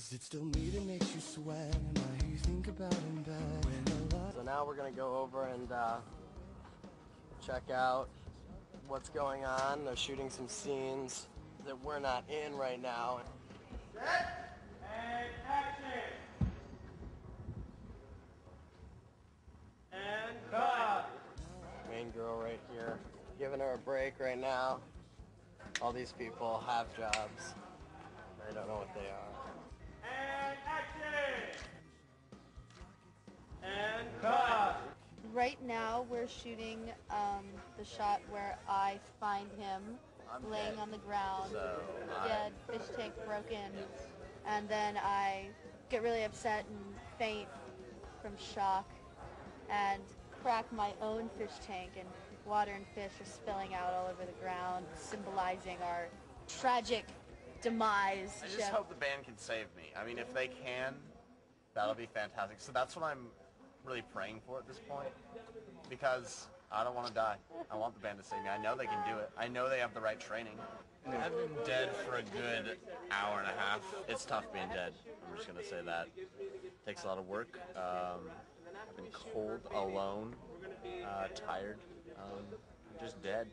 Is it still me that makes you sweat? Am I who you think about in bed? So now we're gonna go over and check out what's going on. They're shooting some scenes that we're not in right now. Set and action! And cut! Main girl right here, giving her a break right now. All these people have jobs. I don't know what they are. And action! And cut! Right now we're shooting the shot where I find him laying on the ground, dead, fish tank broken, and then I get really upset and faint from shock and crack my own fish tank, and water and fish are spilling out all over the ground, symbolizing our tragic demise. I just hope the band can save me. I mean, if they can, that'll be fantastic. So that's what I'm really praying for at this point, because I don't want to die. I want the band to save me. I know they can do it. I know they have the right training. I've been dead for a good hour and a half. It's tough being dead. I'm just going to say that. It takes a lot of work. I've been cold, alone, tired. I'm just dead.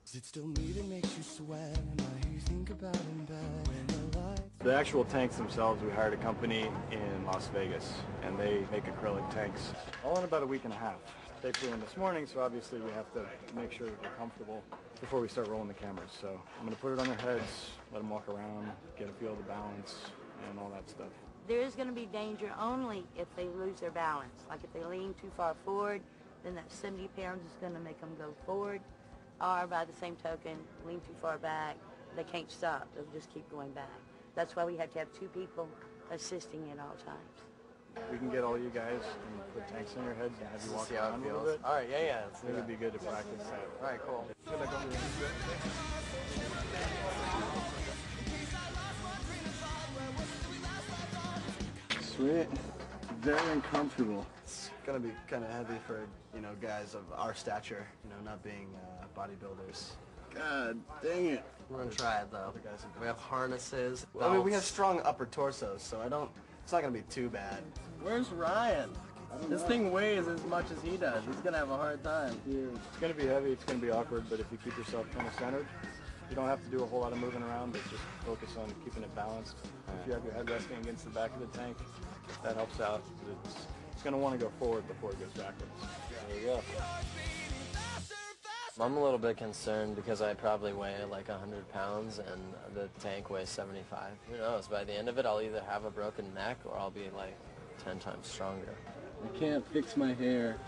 Is it still me that makes you sweat? Am I who you think about in bed? When the lights... The actual tanks themselves, we hired a company in Las Vegas, and they make acrylic tanks all in about a week and a half. They flew in this morning, so obviously we have to make sure that they're comfortable before we start rolling the cameras. So I'm going to put it on their heads, let them walk around, get a feel of the balance, and all that stuff. There is going to be danger only if they lose their balance. Like if they lean too far forward, then that 70 pounds is going to make them go forward. Or by the same token, lean too far back, they can't stop. They'll just keep going back. That's why we have to have two people assisting at all times. We can get all you guys and put tanks on your heads and have you walk around a little bit. All right, yeah. It would be good to practice that. All right, cool. Sweet. Very uncomfortable. It's gonna be kind of heavy for, guys of our stature, not being bodybuilders. God dang it. We're gonna try it though. We have harnesses. I mean, we have strong upper torsos, so it's not gonna be too bad. Where's Ryan? This thing weighs as much as he does. He's gonna have a hard time. It's gonna be heavy, it's gonna be awkward, but if you keep yourself kind of centered, you don't have to do a whole lot of moving around, but just focus on keeping it balanced. If you have your head resting against the back of the tank, that helps out. It's going to want to go forward before it goes backwards. There you go. I'm a little bit concerned because I probably weigh like 100 pounds and the tank weighs 75. Who knows? By the end of it, I'll either have a broken neck or I'll be like 10 times stronger. I can't fix my hair.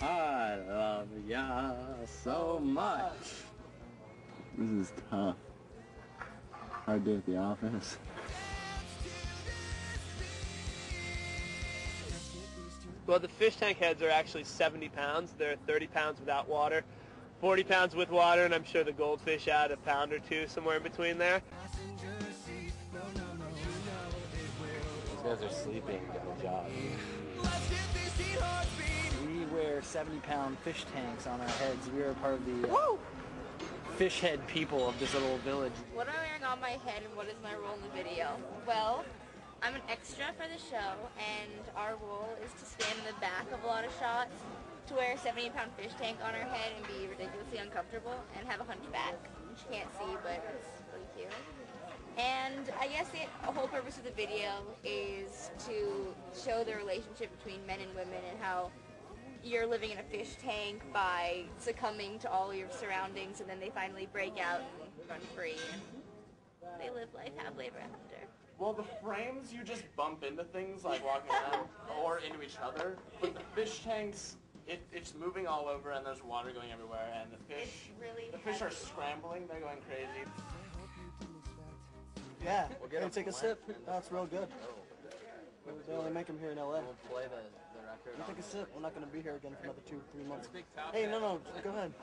I love ya so much. This is tough. Hard day at the office. Well, the fish tank heads are actually 70 pounds. They're 30 pounds without water, 40 pounds with water, and I'm sure the goldfish add a pound or two somewhere in between there. These guys are sleeping at the job. We wear 70-pound fish tanks on our heads. We are part of the fish head people of this little village. What am I wearing on my head and what is my role in the video? Well, I'm an extra for the show, and our role is to stand in the back of a lot of shots, to wear a 70-pound fish tank on our head and be ridiculously uncomfortable, and have a hunchback, which you can't see, but it's really cute. And I guess the whole purpose of the video is to show the relationship between men and women and how you're living in a fish tank by succumbing to all your surroundings, and then they finally break out and run free, and they live life happily ever after. Well, the frames, you just bump into things like walking around or into each other. But the fish tanks, it's moving all over and there's water going everywhere, and the fish are scrambling. They're going crazy. Yeah, we're gonna take a sip. That's real good. They only make them here in LA. We'll play the record. Take a sip. We're not gonna be here again for another 2-3 months. Hey, no, go ahead.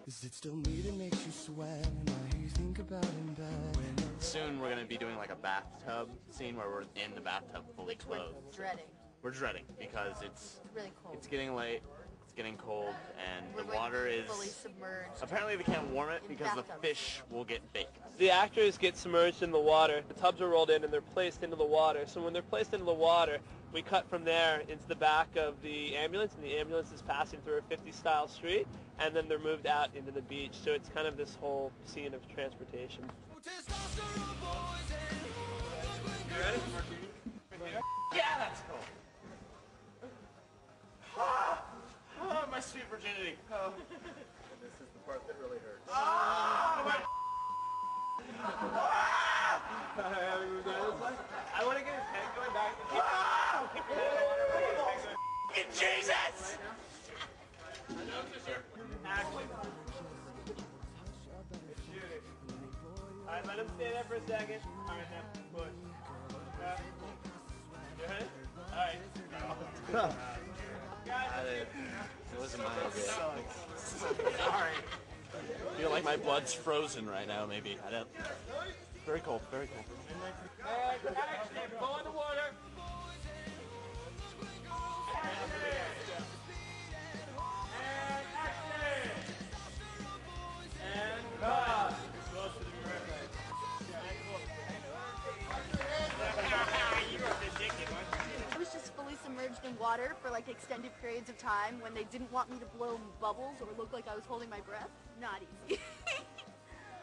Is it still me that makes you sweat? Am I who you think about in bed? Soon we're going to be doing like a bathtub scene where we're in the bathtub fully clothed. We're dreading. We're dreading because it's really cold. It's getting late. It's getting cold, and We're the going water is... fully submerged. Apparently they can't warm it In because the bathtubs. fish will get baked. The actors get submerged in the water. The tubs are rolled in and they're placed into the water. So when they're placed into the water, we cut from there into the back of the ambulance, and the ambulance is passing through a 50-style street, and then they're moved out into the beach. So it's kind of this whole scene of transportation. You ready? Yeah, that's cool. Ah, my sweet virginity. Oh. This is the part that really hurts. Ah, my I want to get his head going back. Jesus! Action. Alright, let him stay there for a second. Alright, now push. You ready? Alright. It wasn't my idea. Sorry. I feel like my blood's frozen right now, maybe. I don't... Very cold, very cold. And action! Go in the water! And action! And cut! I was just fully submerged in water for like extended periods of time when they didn't want me to blow bubbles or look like I was holding my breath. Not easy.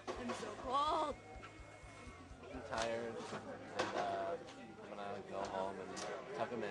I'm so cold. I'm tired, and I'm gonna go home and tuck him in.